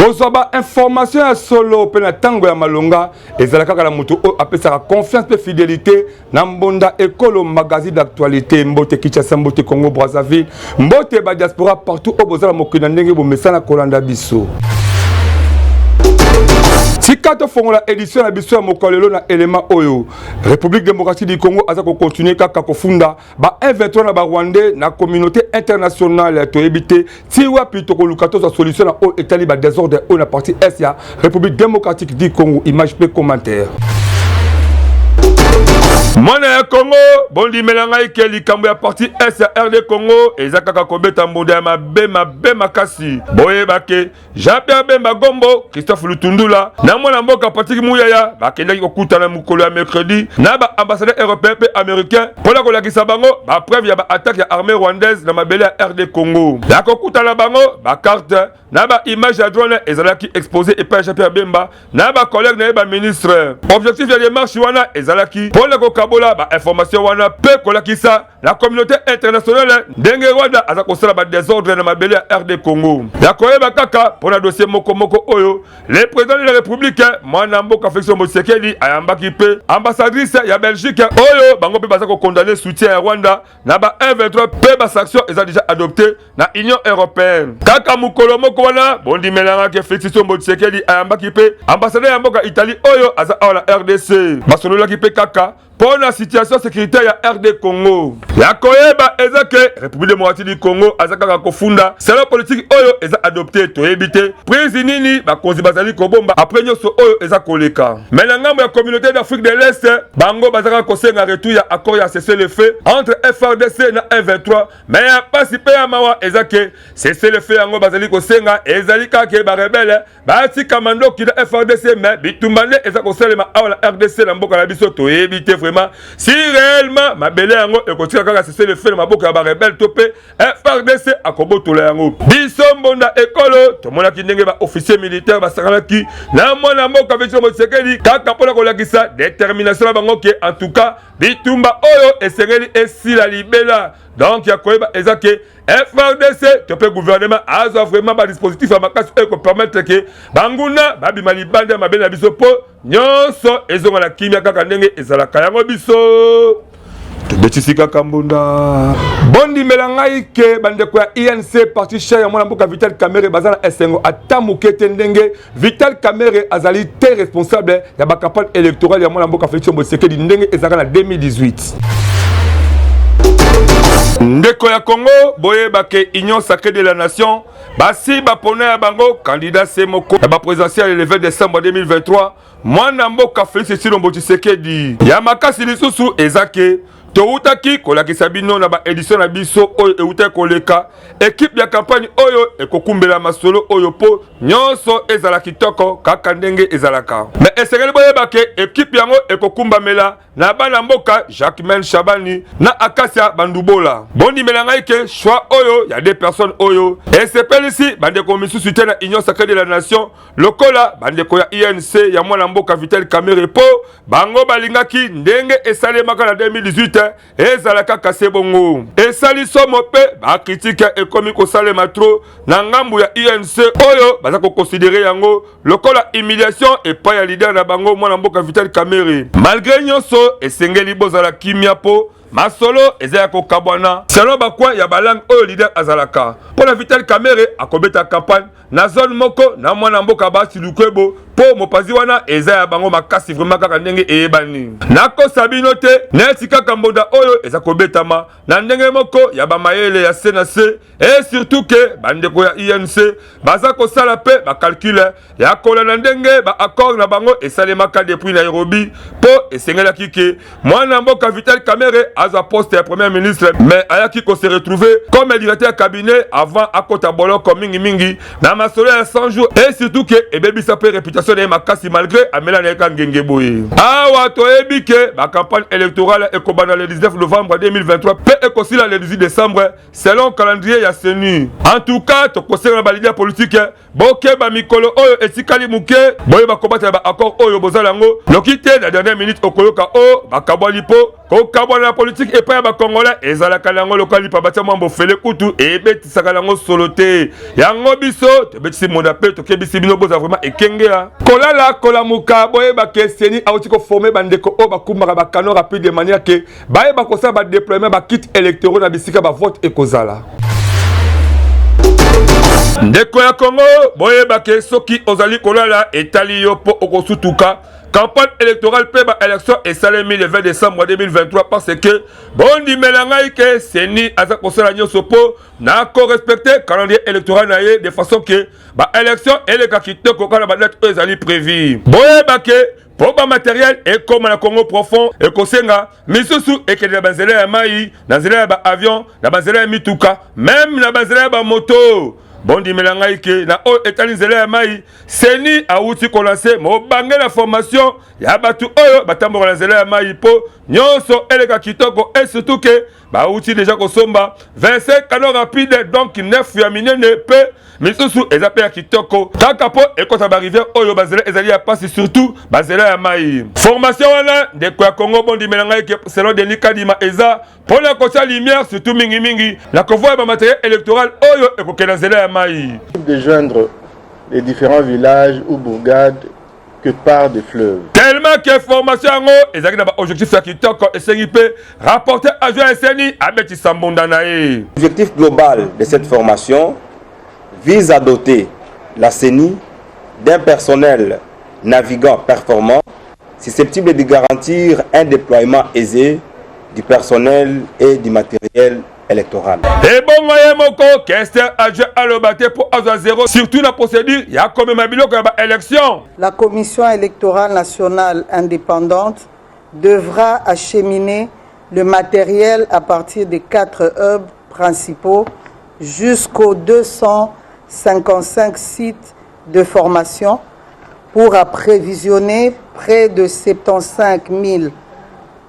Kozaba information ya solo pe na tango ya malonga ezalaka kala mutu o apesaka confiance pe fidélité na mbonda ekolo magazine d'actualité mbote Kinshasa mbote Congo Brazzaville mbote ba diaspora partout au bozala mokina ndenge bo mesana kolanda biso. Sikato fongola édition na biso ya mokolelo na élément oyo République démocratique du Congo aza ko continuer kaka kofunda ba M23 na ba Rwandais na communauté internationale to ebité ti wapi to ko lukato sa solution na o etali ba désordre o na partie est ya République démocratique du Congo image pe commentaire. Mwana ya Congo, bondi melanga ike likambo ya parti S ya RD Congo, ezakaka kobeta mbonda ya mabe makasi. Boye bake, Jean-Pierre Bemba Gombo, Christophe Lutundula, na mwana mboka Patrick Muyaya, bakendaki kokutana mukolo ya mercredi, na ba ambassadeur européen pe américain, pona kolakisa bango, ba preuve ya ba attaque ya armée rwandaise na mabele ya RD Congo. Ya kokutana bango, ba carte, na ba image ya drone ezalaki exposé et pa Jean-Pierre Bemba, na ba collègue na ba ministre. Objectif ya démarche wana ezalaki, pona kokabola ba information wana pe kolakisa la communauté internationale ndenge Rwanda aza kosala ba désordre na mabele ya RD Congo. Ya koyeba kaka pona dossier moko oyo, le président de la République mwana mboka Félix Tshisekedi ayambaki pe ambassadrice ya Belgique oyo bango pe baza ko condamner soutien ya Rwanda na ba M23 pe ba sanction eza déjà adopté na Union européenne. Kaka mukolo moko wana bondi melanga ke Félix Tshisekedi ayambaki pe ambassadeur ya mboka Italie oyo aza ala RDC. Basololaki pe kaka pour la situation sécuritaire ya RD Congo. Ya koyeba ezake République démocratique du Congo azaka kofunda selon politique oyo eza adopté to éviter prise nini ba konzi bazali kobomba après nyoso oyo eza koleka. Mais na ngambo ya communauté d'Afrique de l'Est bango bazaka kosenga retour ya accord ya cesser le feu entre FRDC na M23 mais ya pasi pe ya mawa ezake cesser le feu yango bazali kosenga ezali kaka ba rebelle ba tika mandoki na FRDC mais bitumbane eza koselema awala RDC na mboka na biso to éviter si réellement ma belle yango ekotika kaka cesser le feu na maboka ya ba rebelle topé FRDC akobotola yango biso mbonda ekolo tomonaki ndenge ba officier militaire basakalaki na mwana mboka Félix Tshisekedi kaka pona kolakisa détermination na bango ke en tout cas bitumba oyo esengeli esila libela donc ya koyeba ezake FRDC topé gouvernement azo vraiment ba dispositif ya makasi eko permettre ke banguna babima libanda mabele na biso po nyonso ezonga na kimia kaka ndenge ezalaka yango biso tobetisika kambunda bondi melangai ke bandeko ya INC parti chat ya mwana mboka Vital Kamerhe bazana esengo atamukete ndenge Vital Kamerhe azali te responsable ya ba campagne électorale ya mwana mboka Félix Tshisekedi ndenge ezaka na 2018. Ndeko ya Congo boye bake Union Sacrée de la Nation basi bapona ya bango candidat semoko ya ba présidentielle le 20 décembre 2023 mwana mboka Félix Tshisekedi ya makasi lisusu ezake toutaki kolakisa bino na ba édition na biso oyo euta koleka équipe ya campagne oyo ekokumbela masolo oyo po nyonso ezala kitoko kaka ndenge ezalaka mais esengeli boyeba ke équipe yango ekokumbamela na bana mboka Jacquemain Chabani na Akasia Bandubola bondi melanga ke choix oyo ya deux personnes oyo esepelisi bandeko misusu te na Union Sacrée de la Nation lokola bandeko ya INC ya mwana mboka Vital Kamerhe po bango balingaki ndenge esalemaka na 2018 ezalaka kase bongo esali somo pe ba critique ekomi kosalema tro na ngambu ya INC oyo baza ko considérer yango lokola humiliation et pas ya leader na bango mwana mboka Vital Kamerhe malgré nyonso esengeli bozala kimia po masolo ezaya kokabwana selon bakwa ya balang oyo leader azalaka pona Vital Kamerhe akobeta campagne na zone moko na mwana mboka basi lukwebo po mopazi wana ezaya bango makasi vraiment kaka ndenge eyebani nako sabino te neti kaka mbonda oyo eza kobetama na ndenge moko ya bamayele ya CNC et surtout ke bandeko ya INC baza kosala pe ba calcul ya kola na ndenge ba accord na bango esalemaka depuis Nairobi po et Sengela Kiki, moi Namboka Vital Kamere, à sa poste de premier ministre, mais Ayaki ko se retrouver comme directeur cabinet avant à Kota Bolo comme Mingi Mingi, dans ma soleil à 100 jours, et surtout que, et baby sa réputation de Makasi malgré Amela Neka Ngengeboui. Ah, wato ebike, ma campagne électorale est dans le 19 novembre 2023, peut aussi le 18 décembre, selon le calendrier Yassenu. En tout cas, tu conseilles la balade politique, Boke ba mikolo oyo etikali muke, boye ba combattre ba accord oyo bozalango, lokite la dernière minute okoyoka o, ba kabwalipo, ko kabwa la politique et pas ba congolais, ezala kalango lokali pa batia mambo fele kutu et beti sakalango solote. Yango biso, te beti monda pe to kebisi bino boza vraiment ekengea. Kolala kolamuka, boye ba kestieni auti ko former bandeko o ba kumaka ba canon rapide de manière que baye ba kosa ba déploiement ba kit électoraux na bisika ba vote ekozala. Ndeko ya Congo, boye bake soki ozali kolala etali yo po okosutuka. Campagne électorale peba élection et salemi le 20 décembre 2023 parce que bondi melangai ke seni aza kosala nyoso po na ko respecter calendrier électoral na ye de façon que ba élection ele ka kitoko kana ba date ezali prévu. Boye bake pour ba matériel et comme na Congo profond et kosenga misusu et que na banzela ya mai, na banzela ya ba avion, na banzela ya mituka, même na banzela ya ba moto. Bondi melangai ke na o etali zele ya mai seni auti kolanse mo bange la formation ya batu oyo batamboka na zele ya mai po nyonso eleka kitoko et surtout que ba outi déjà kosomba 25 canaux rapides donc 9 ya minene pe misusu ezape ya kitoko kaka po ekota ba rivière oyo bazela ezali ya pasi surtout bazela ya mai formation wana de kwa Congo bondi melangai ke selon Denis Kadima eza pour la kosa lumière surtout mingi mingi la convoi ba matériel électoral oyo ekokela zela ya mai de joindre les différents villages ou bourgades que par des fleuves. Tellement que formation et objectif qui et CIP rapporté à Joël à Betty Sambondanae. L'objectif global de cette formation vise à doter la CENI d'un personnel navigant performant, susceptible de garantir un déploiement aisé du personnel et du matériel électoral. Et bon, moyen moko, question à jouer à le battre pour Aza 0, surtout la procédure, il y a quand même un bilan comme élection. La Commission électorale nationale indépendante devra acheminer le matériel à partir des 4 hubs principaux jusqu'aux 255 sites de formation pour apprévisionner près de 75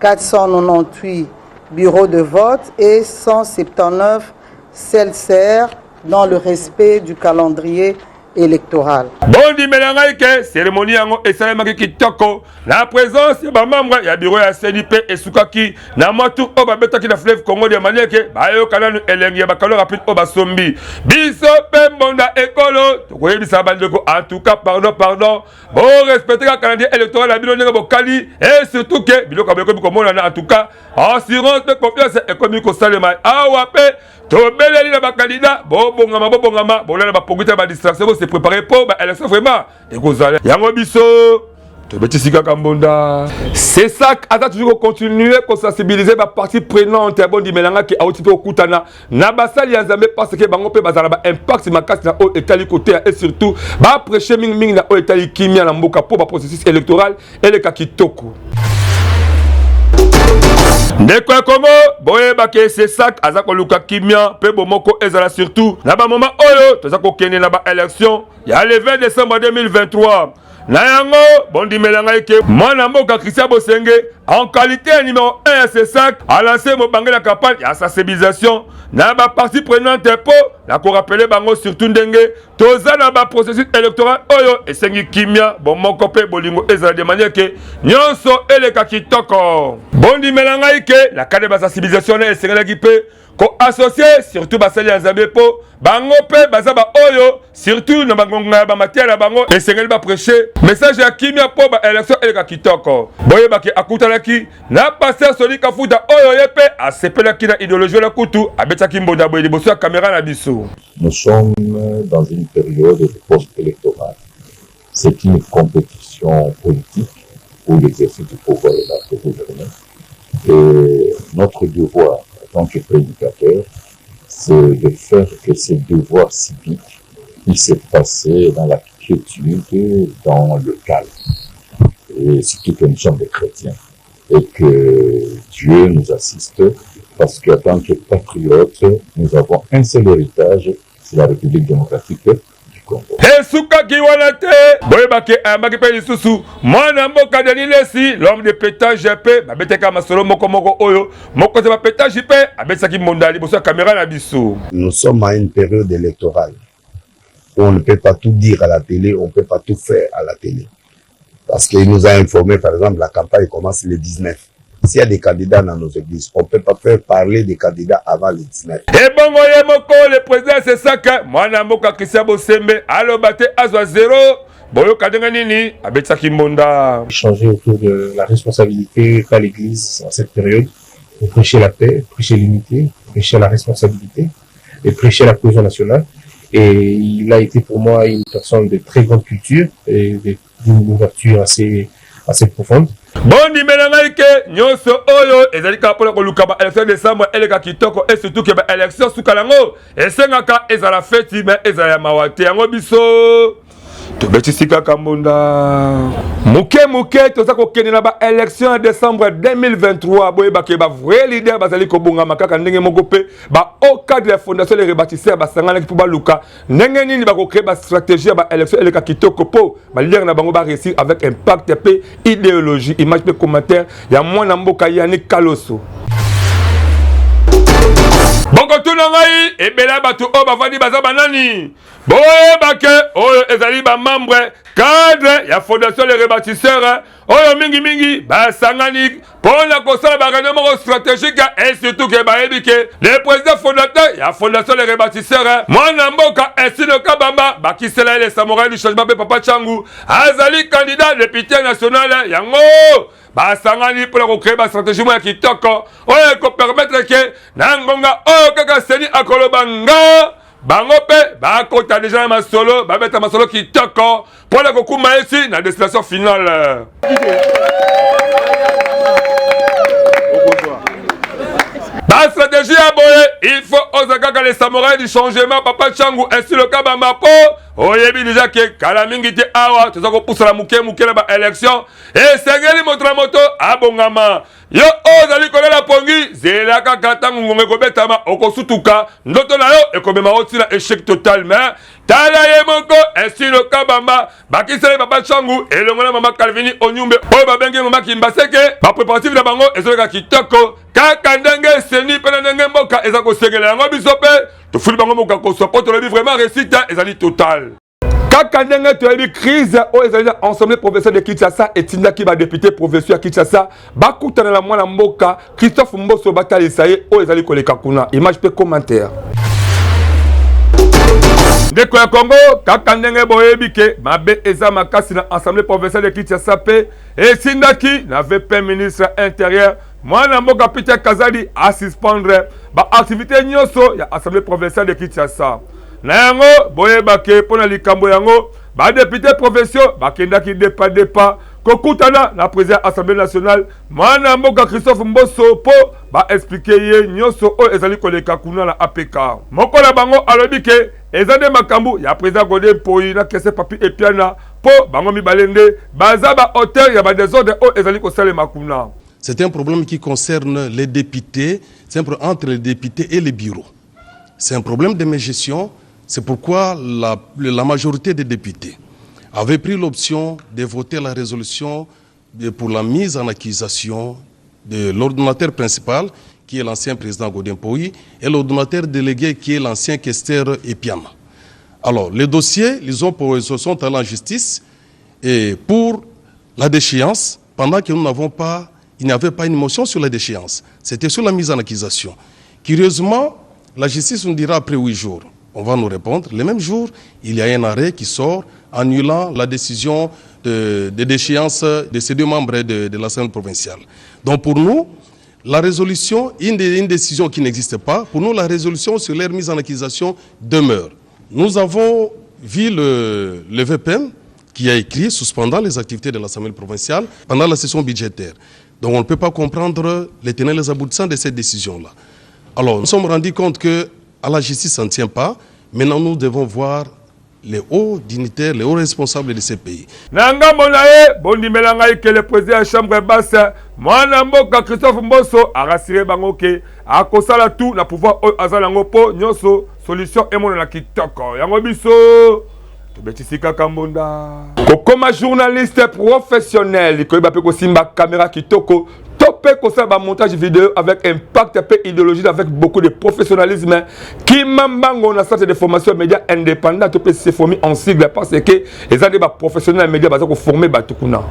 498 bureaux de vote et 179 CELSER dans le respect du calendrier électoral. Bondi melangai ke cérémonie yango esalemaki kitoko na présence ya membre ya bureau ya CNP et Sukaki na motu o babetaki na fleuve Congo de manière que bayo kananu elengi ya bakalo rapide o basombi biso pe mbonda ekolo tokoyebisa bandeko en tout cas pardon bon respecter le calendrier électoral la bino ndenge bokali et surtout que biloko beko bikomona en tout cas assurance de confiance économique salema awa pe tobeleli na bakandida bobongama bolala bapongita ba distraction se préparer pour ba élection vraiment ekozala yango biso tobetisika kambonda c'est ça ata toujours continuer ko sensibiliser ba partie prenante ya bondi melanga ki auti to kutana na basali ya Nzambe parce que bango pe bazala ba impact makasi na o etali côté et surtout ba prêcher mingi na o etali kimia na mboka pour ba processus électoral et le kakitoko. Ndeko Congo, boye bake c'est ça azako luka kimia pe bomoko ezala surtout na ba moment oyo tozako kene na ba élection ya le 20 décembre 2023 na yango bondi melanga ke mwana mboka Christian Bosenge en qualité numéro 1 à ce sac a lancé mo bangé la campagne ya sensibilisation na ba partie prenante po la ko rappeler bango surtout ndenge toza na ba processus électoral oyo esengi kimia bomoko pe bolingo ezala de manière que nyonso eleka kitoko bondi melanga ke la cadre de sensibilisation na esengela ki pe ko associé surtout basali ya Nzambe po bango pe bazaba oyo surtout na bangonga ba matière bango esengeli ba prêcher message ya kimia po ba élection eleka kitoko boye baki akutanaki na passer soli kafuta oyo yepe asepelaki na idéologie la kutu abetaki mbonda boye liboso ya caméra na biso. Nous sommes dans une période de post-électorale. C'est une compétition politique où l'exercice du pouvoir est là pour gouverner. Et notre devoir en tant que prédicateur, c'est de faire que ces devoirs civiques puissent se passer dans la quiétude, dans le calme. Et surtout que nous sommes des chrétiens. et que Dieu nous assiste, parce qu'en tant que patriotes, nous avons un seul héritage, c'est la République démocratique du Congo. Esukaki wana te boyebake ayambaki mpe lisusu mwana mboka Denis Lesi l'homme de pétage mpe babetaka masolo moko oyo mokonzi ya bapétage mpe abetisaki monda liboso ya caméra na biso. Nous sommes à une période électorale où on ne peut pas tout dire à la télé, on ne peut pas tout faire à la télé. Parce qu'il nous a informé, par exemple, la campagne commence le 19. S'il y a des candidats dans nos églises, on ne peut pas faire parler des candidats avant le 19. Et bon, le président c'est ça que mwana mboka Christian Bosembe alobate azwa 0 boyo kadenga nini abetisaki monda. Changer autour de la responsabilité qu'a l'Église en cette période pour prêcher la paix, prêcher l'unité, prêcher la responsabilité et prêcher la cohésion nationale. Et il a été pour moi une personne de très grande culture et d'une ouverture assez profonde. Bon dimela ke nyonso oyo ezali ka pona ko luka ba élection décembre eleka kitoko et surtout que ba élection sukalango esengaka ezala feti mais ezala mawate yango biso tobetisi kaka mbonda muke toza kokende na ba élection en décembre 2023 boyebake ba vrai leader bazali kobonga makaka ndenge moko pe ba au cadre de la fondation les rebâtisseurs basangana ki ba luka ndenge nini ba ko créer ba stratégie ba élection eleka kitoko po ba leader na bango ba réussir avec impact pe idéologie image pe commentaire ya mwana mboka Yannick Kaloso. Boko tuna ngai ebela batu o bavandi baza banani boyebake oyo ezali ba membre cadre ya fondation les rebâtisseurs oyo mingi basangani pona kosala ba réunion moko stratégique et surtout que baebike le président fondateur ya fondation les rebâtisseurs mwana mboka Estino Kabamba bakisela les samouraïs du changement pe Papa Changu azali candidat député national yango basangani pour la créer ba stratégie ya kitoko oyo ko permettre que na ngonga oyo kaka seni akolobanga bango pe bakota déjà na masolo babeta masolo kitoko pour la kokuma ici na destination finale. La stratégie à boye, il faut osaka les samouraïs du changement Papa Changu ainsi le Kabamba po oyebi déjà que kalamingi te awa tozako poussa muke na ba élection et sengeli moto abongama yo ozali kolela pongi zela kaka tangu ngombe kobetama okosutuka ndoto na yo ekomema otina échec total mais tala ye moko ainsi le Kabamba bakisele Papa Changu elongola mama Calvini Onyumbe oyo babenge mama Kimbaseke ba préparatif na bango ezoleka kitoko kaka ndenge seni pena ndenge mboka eza kosengela yango biso pe tofuli bango moka kosopo tolobi vraiment réussite ezali total kaka ndenge toyebi crise oyo ezali na ensemble professeur de Kinshasa etindaki badepute provinciaux ya Kinshasa bakutana na mwana mboka Christophe Mboso batalisa ye oyo ezali koleka kuna image pe commentaire. Ndeko ya Congo kaka ndenge boyebi ke mabe eza makasi na assemblée provinciale de Kinshasa pe esindaki na VP ministre intérieur mwana mboka Peter Kazadi a suspendre ba activité nyonso ya assemblée provinciale de Kinshasa na yango boyebake pona likambo yango ba député provinciaux bakendaki depa kokutana na président assemblée nationale mwana mboka Christophe Mboso po ba expliquer ye nyonso o ezali koleka kuna na APK mokola bango alobi ke ezade makambu ya président Godin Poyi na kese papi epiana po bango mibalende baza ba auteur ya ba désordre o ezali kosala makuna. C'est un problème qui concerne les députés, c'est un problème entre les députés et les bureaux. C'est un problème de gestion, c'est pourquoi la majorité des députés avait pris l'option de voter la résolution pour la mise en accusation de l'ordonnateur principal, qui est l'ancien président Godin Poyi, et l'ordonnateur délégué, qui est l'ancien questeur Epiana. Alors, les dossiers, se sont allés en justice, et pour la déchéance, pendant que nous n'avons pas il n'y avait pas une motion sur la déchéance. C'était sur la mise en accusation. Curieusement, la justice nous dira après 8 jours. On va nous répondre. Le même jour, il y a un arrêt qui sort annulant la décision de déchéance de ces deux membres de l'Assemblée provinciale. Donc pour nous, la résolution, une décision qui n'existe pas, pour nous, la résolution sur leur mise en accusation demeure. Nous avons vu le VPM qui a écrit suspendant les activités de l'Assemblée provinciale pendant la session budgétaire. Donc on ne peut pas comprendre les tenants et les aboutissants de cette décision-là. Alors nous sommes rendus compte qu'à la justice, ça ne tient pas. Maintenant, nous devons voir les hauts dignitaires, les hauts responsables de ces pays. Nanga monae, bondi melangai que le président de la Chambre basse, mwana mboka Christophe Mboso a rassuré bango ke akosala tout na pouvoir azala ngo po nyonso solution emona na kitoko yango biso tobetisika kambonda kokoma journaliste professionnel ko iba pe ko simba caméra kitoko topé ko ça ba montage vidéo avec impact et idéologie avec beaucoup de professionnalisme qui mambango na centre de formation média indépendant topé se formé en sigle parce que les des professionnels média baza ko former batukuna.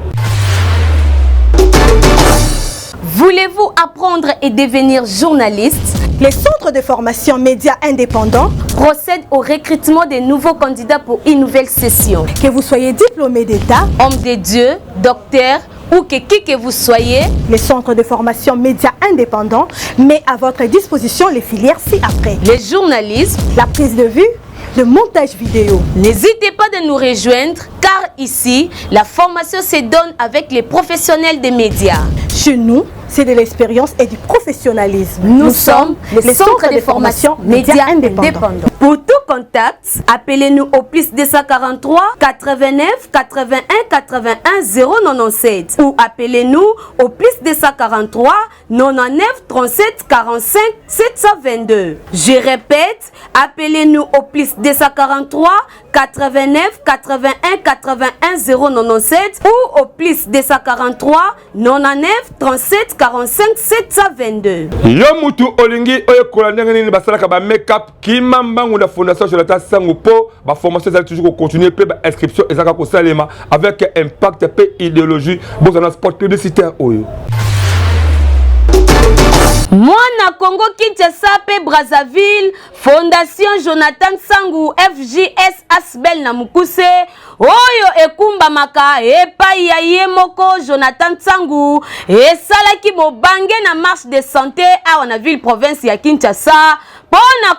Voulez-vous apprendre et devenir journaliste? Les centres de formation médias indépendants procèdent au recrutement des nouveaux candidats pour une nouvelle session. Que vous soyez diplômé d'État, homme de Dieu, docteur ou qui que vous soyez, les centres de formation médias indépendants met à votre disposition les filières ci-après. Les journalistes, la prise de vue, le montage vidéo. N'hésitez pas de nous rejoindre car ici, la formation se donne avec les professionnels des médias. Chez nous, c'est de l'expérience et du professionnalisme. Nous sommes les centres de formation médias indépendants. Pour tout contact, appelez-nous au plus 243 89 81 81 097 ou appelez-nous au plus 243 99 37 45 722. Je répète, appelez-nous au plus 243 89 81 81 097 ou au plus 243 99 37 45 722. Yo mutu olingi oyo kolandanga nini basalaka ba make-up kimambangu la fondation Jonathan Sango po ba formation ça toujours continuer pe ba inscription ezaka ko salema avec impact pe idéologie bon dans sport publicitaire oyo. Mwana Congo Kinshasa pe Brazzaville, Fondation Jonathan Sangu FJS Asbel na Mukuse, oyo ekumba maka epai ya ye moko Jonathan Sangu, esalaki bobange na marche de santé awa na ville province ya Kinshasa,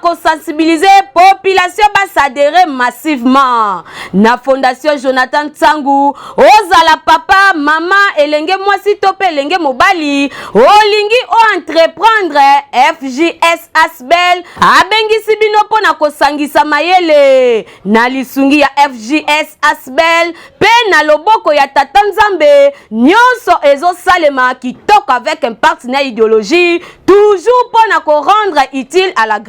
pour sensibiliser la population à s'adhérer massivement. Na Fondation Jonathan Sangu, ozala papa, maman, elenge mwasi tope elenge mobali, olingi o entreprendre FJS Asbel, abengisi bino po na kosangisa mayele. Na lisungi ya FJS Asbel, pe na loboko ya Tata Nzambe, nyonso ezo salema kitoko avec un partenaire idéologie, toujours pour na ko rendre utile à l'agréable.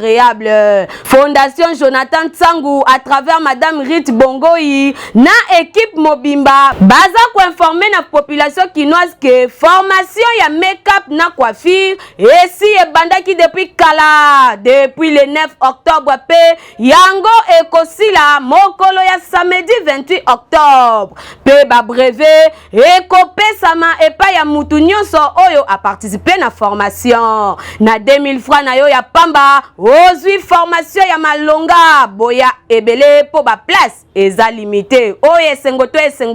Fondation Jonathan Sangu à travers Madame Rit Bongoyi na équipe Mobimba baza ko informer na population kinoise que formation ya make-up na coiffure et si ebandaki depuis kala depuis le 9 octobre pe yango ekosila mokolo ya samedi 28 octobre pe ba brevet ekopesama epa ya mutu nyonso oyo a participé na formation na 2000 francs na yo ya pamba ozwi formation ya malonga boya ebele po ba place eza limité oyo esengo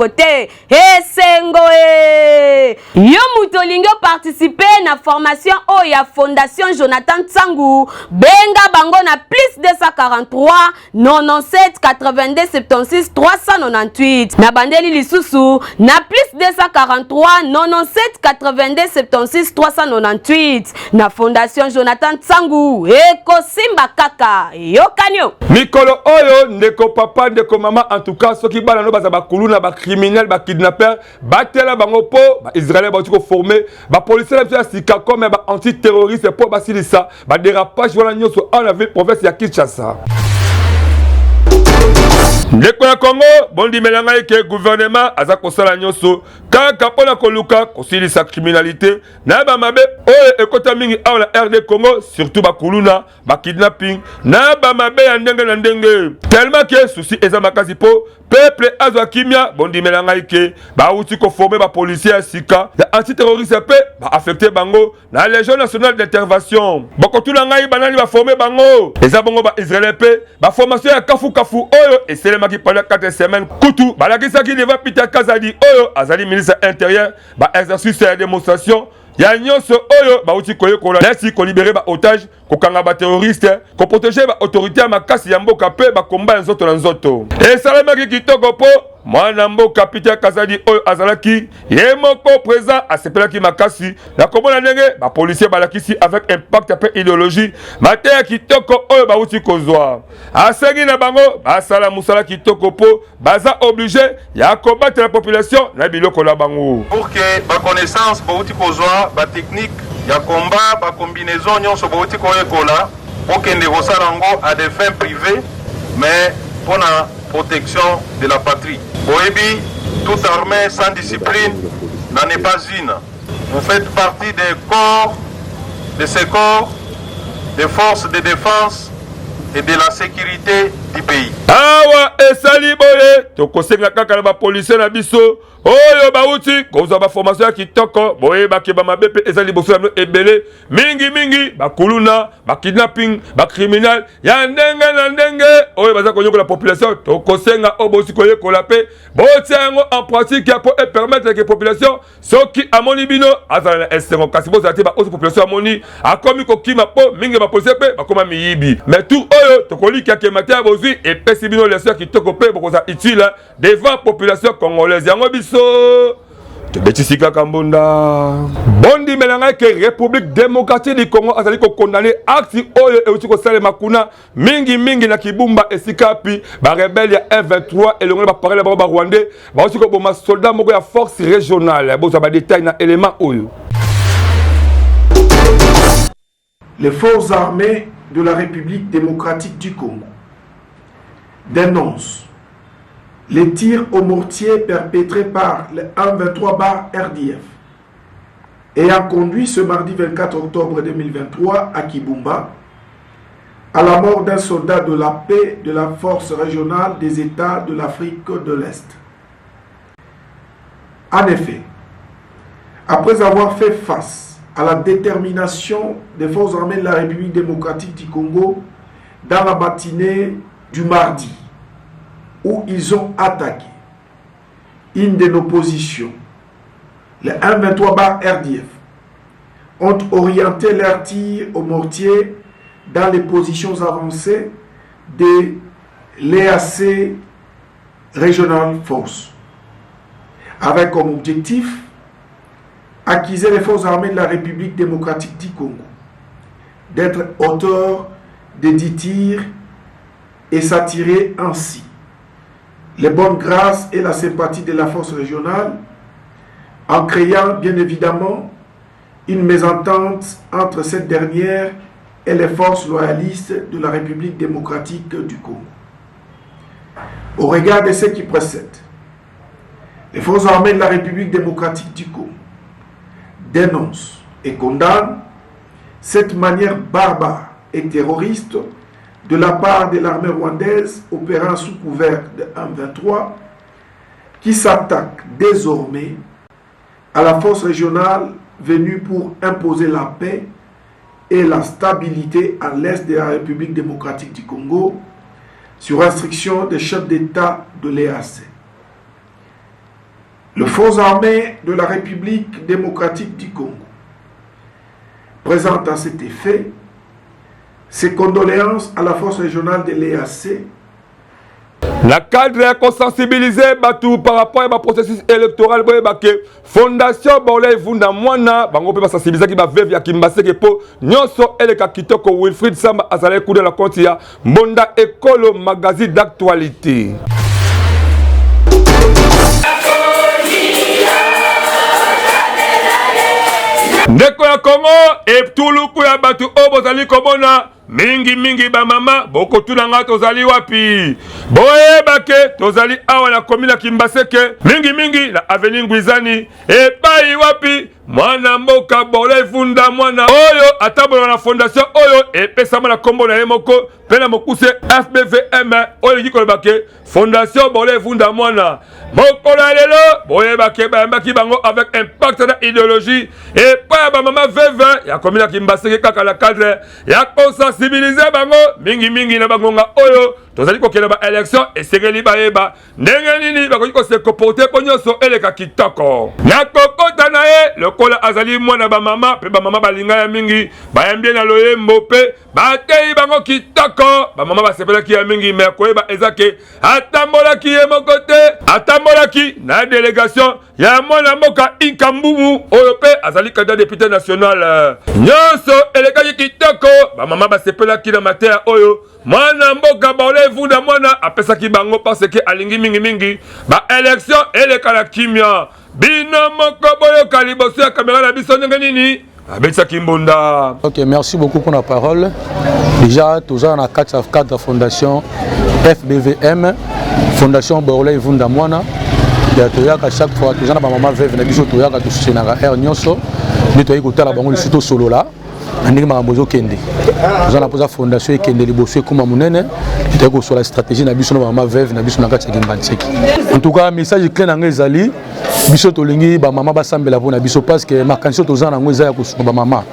te yo mutolingo participer na formation oyo ya Fondation Jonathan Sangu benga bango na plus 243 97 82 76 398 na bandeli lisusu na plus 243 97 82 76 398 na Fondation Jonathan Sangu Simba kaka yokanyo mikolo oyo ndeko papa ndeko mama en tout cas soki bana no baza ba kuluna ba criminel ba kidnapper batela bango po ba israélien ba tiko former ba policier la sika comme ba antiterroriste po ba silisa ba dérapage wala nyonso en la ville province ya Kinshasa. Ndeko ya Congo bondi melanga eke gouvernement aza kosala nyonso kaka pona koluka kosilisa criminalité na ba mabe oyo ekota mingi awa na RD Congo surtout ba kuluna ba kidnapping na ba mabe ya ndenge na ndenge tellement que souci eza makasi po peuple azwa kimia bondi melanga eke ba uti ko former ba policier ya sika ya antiterroriste pe ba affecter bango na légion nationale d'intervention boko tuna ngai banani ba former bango eza bongo ba israélien pe ba formation ya kafu oyo eselemaki pendant 4 semaines kutu balakisaki devant Peter Kazadi oyo azali ministre intérieur ba exercice ya démonstration ya nyonso oyo ba uti koyekola nesi ko libérer ba otage ko kanga ba terroriste ko protéger ba autorité ya makasi ya mboka pe ba combat nzoto na nzoto esalemaki kitoko po mwana mboka Peter Kazadi oyo azalaki ye moko présent asepelaki makasi na komona ndenge ba policier balakisi avec impact pe idéologie mateya kitoko oyo bauti kozwa asengi na bango basala musala kitoko po baza obligé ya combattre la population na biloko na bango pour que ba connaissance bauti kozwa ba technique ya combat ba combinaison nyonso bauti koyekola okende kosala yango à des fins privées mais pour la protection de la patrie. Oebi, toute armée sans discipline n'en est pas une. Vous faites partie des corps, de ces corps, des forces de défense et de la sécurité du pays. Awa esali boye tokosenga kaka na ba policier na biso oyo bauti kozwa ba formation ya kitoko boye bakeba mabepe ezali boso ya ebele mingi bakuluna ba kidnapping ba criminal ya ndenge na ndenge oyo baza konyoka la population tokosenga obosi koyekola pe boti yango en pratique pour permettre que population soki amoni bino azala na esengo kasi boza te ba autre population amoni akomi kokima po mingi ba policier pe bakoma miyibi mais tout oyo tokolika ke matia bozwi et pesi bino les soeurs kitoko pe bokoza utile devant population congolaise yango biso Betisika Kambunda Bondi melanga ke République démocratique du Congo azali ko condamner acte oyo e utiko sale makuna mingi na kibumba esikapi ba rebelle ya M23 et le ba parler ba Rwandais ba utiko boma soldat moko ya force régionale boza ba détail na élément oyo. Les forces armées de la République démocratique du Congo dénoncent les tirs au mortier perpétrés par le M23-RDF ayant conduit ce mardi 24 octobre 2023 à Kibumba à la mort d'un soldat de la paix de la force régionale des États de l'Afrique de l'Est. En effet, après avoir fait face à la détermination des forces armées de la République démocratique du Congo dans la matinée du mardi, où ils ont attaqué une de nos positions, les M23-RDF, ont orienté leurs tirs au mortier dans les positions avancées de l'EAC Regional Force, avec comme objectif accuser les forces armées de la République démocratique du Congo d'être auteurs de 10 tirs et s'attirer ainsi les bonnes grâces et la sympathie de la force régionale en créant bien évidemment une mésentente entre cette dernière et les forces loyalistes de la République démocratique du Congo. Au regard de ce qui précède, les forces armées de la République démocratique du Congo dénoncent et condamnent cette manière barbare et terroriste de la part de l'armée rwandaise opérant sous couvert de M23 qui s'attaque désormais à la force régionale venue pour imposer la paix et la stabilité à l'est de la République démocratique du Congo sur instruction des chefs d'État de l'EAC. Les forces armées de la République démocratique du Congo présentent à cet effet ses condoléances à la force régionale de l'EAC. La cadre est sensibilisé par rapport à processus électoral que Fondation Borley Vunda Mwana bango pe sensibiliser ki ba veve ya Kimbase ke po nyonso eleka kitoko Wilfried Samba azale kude la compte ya Mbonda Ekolo magazine d'actualité. Ndeko ya Congo et tout luku ya batu obozali komona mingi ba mama boko tunanga tozali wapi boye bake tozali awa na komina Kimbaseke mingi na avenue Ngwizani e pai wapi mwana mboka Borley Vunda Mwana oyo atabola na fondation oyo e pesa na kombo na yemoko pena mokuse FBVM oyo yiko bake fondation Borley Vunda Mwana mokola lelo boye bake ba mbaki bango avec impact na idéologie e pa ba mama veve ya komina Kimbaseke kaka la cadre ya sensibiliser bango mingi na bangonga oyo tozali kokela ba élection et segeli baeba ndenge nini bakoki ko se comporter po nyonso eleka kitoko na kokota na ye lokola azali mwana ba mama pe ba mama balinga ya mingi bayambie na loyembo pe batei bango kitoko ba mama basepelaki ya mingi me koyeba ezake atambolaki ye mokote atambolaki na délégation ya mwana mboka Inkambumu oyo pe azali candidat député national nyonso elekaki kitoko ba mama basepelaki na matea oyo mwana mboka baole vunda mwana apesaki bango parce que alingi mingi mingi ba élection elekala kimia bino moko boyoka liboso ya caméra na biso ndenge nini abetsaki mbunda. Ok, merci beaucoup pour la parole. Déjà toujours dans la cadre fondation FBVM fondation Baolé vunda mwana à chaque fois que j'en maman veuve na biso toyaka to soutenir air nyonso ni toyi kotala bango lisuto solo là ndenge makambozo kende j'en a posé fondation ekende liboso kuma munene toyi ko sur la stratégie na biso na maman veuve na biso na kati ya Kimbantseki. En tout cas message clair na ngezali biso tolingi ba mama basambela pona biso parce que makanisi tozana ngo eza ya kosunga ba mama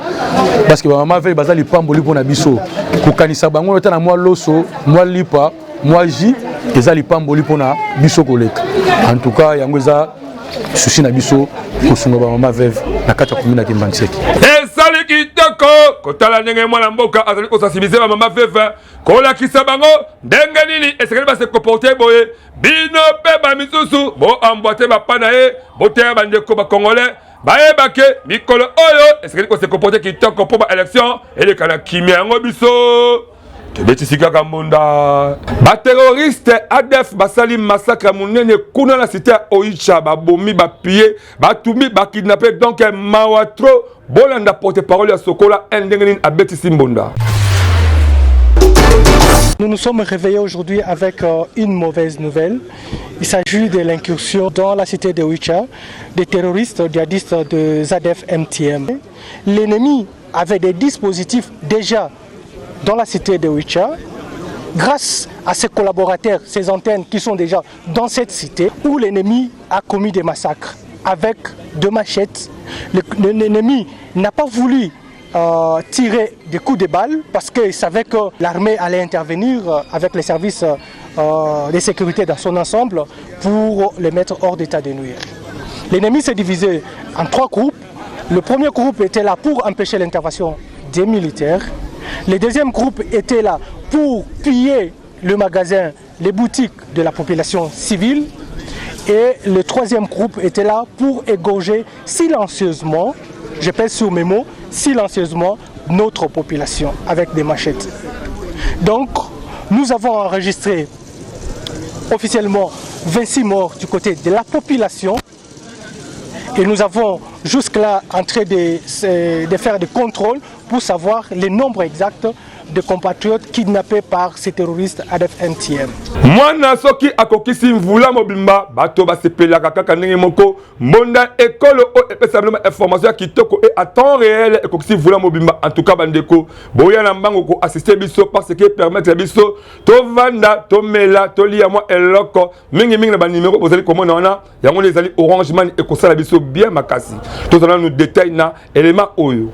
parce que ba mama veuve bazali pamboli pona biso kokanisa bango tana mwa loso mwa lipa mwa ji ezali pamboli pona biso koleka. En tout cas yango eza souci na biso kosunga ba mama veuve na kati ya commune ya Kimbantseki. Ezali kitoko kotala ndenge mwana mboka azali kosensibiliser ba mama veuve kolakisa bango ndenge nini esekeli base comporter boye bino pe ba misusu bo amboite ba pana ye boteya bandeko ba congolais bayebake mikolo oyo esekeli kose comporter kitoko po ba élection elekana kimia yango biso Betisika Kambunda. Ba terroriste ADF basali massacre munene kuna la cité Oicha ba bomi ba pillé ba tumi ba kidnappé donc mawatro bolanda porte-parole à Sokola Ndengenin à Betisimbunda. Nous nous sommes réveillés aujourd'hui avec une mauvaise nouvelle. Il s'agit de l'incursion dans la cité de Oicha des terroristes djihadistes de ZADF MTM. L'ennemi avait des dispositifs déjà dans la cité de Oicha, grâce à ses collaborateurs, ses antennes qui sont déjà dans cette cité, où l'ennemi a commis des massacres avec 2 machettes. L'ennemi n'a pas voulu tirer des coups de balle parce qu'il savait que l'armée allait intervenir avec les services de sécurité dans son ensemble pour les mettre hors d'état de nuire. L'ennemi s'est divisé en 3 groupes. Le premier groupe était là pour empêcher l'intervention des militaires. Le deuxième groupe était là pour piller le magasin, les boutiques de la population civile. Et le troisième groupe était là pour égorger silencieusement, je pèse sur mes mots, silencieusement notre population avec des machettes. Donc, nous avons enregistré officiellement 26 morts du côté de la population. Et nous avons jusque-là en train de faire des contrôles pour savoir le nombre exact de compatriotes kidnappés par ces terroristes ADF MTM. Mwana soki akokisi mvula mobimba bato basepelaka kaka ndenge moko mbonda ekolo o epesa biloma information ya kitoko et à temps réel ekokisi mvula mobimba en tout cas bandeko boya na mbango ko assister biso parce que permettre biso to vanda to mela to lia mo eloko mingi na ba numéro bozali komona wana yango ezali Orange Money ekosala biso bien makasi to zana nous détail na élément oyo.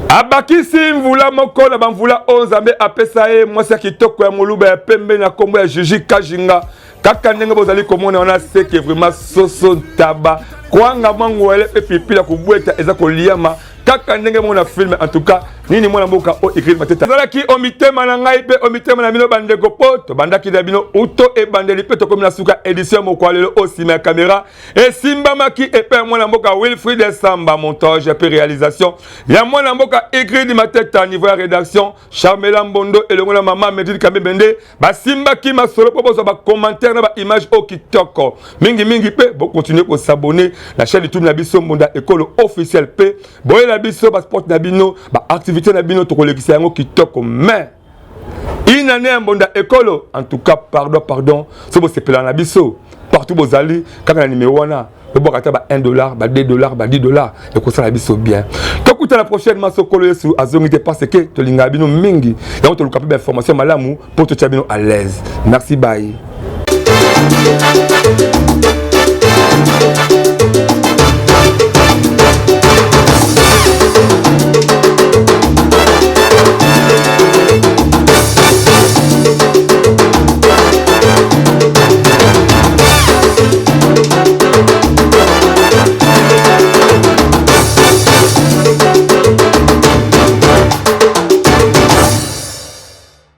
Abakisi mvula moko na bamvula onzambe apesa ye mwasi ya kitoko ya moluba ya pembe na kombo ya Jiji Kajinga kaka ndenge bozali komona wana seke vraiment soso taba kwanga mangwele pe pipila kubweta eza koliama kaka ndenge mona film en tout cas nini mwana mboka o écrire mateta zalaki o mitema na ngai pe o mitema na bino bandeko po to bandaki na bino uto e bandeli pe to komina suka édition moko lelo aussi ma caméra et simba maki et pe mwana mboka Wilfried Samba montage et réalisation ya mwana mboka écrit di mateta niveau rédaction Charmela Mbondo et le mwana maman Medid Kambemende ba simba ki masolo po bozo ba commentaire na ba image o kitoko mingi pe bo continuer ko s'abonner la chaîne YouTube na biso Mbonda école officielle pe boye na biso ba sport na bino ba activité na bino to kolekisa yango kitoko mais une année Mbonda école en tout cas pardon c'est bo sepela na biso partout bozali kaka na numéro wana bokata ba $1, ba $2, ba $10 et que ça la biso bien. Tout à la prochaine masokolo yesu azongite parce que to linga bino mingi ya to luka pe information malamu pour te tabino à l'aise. Merci bye.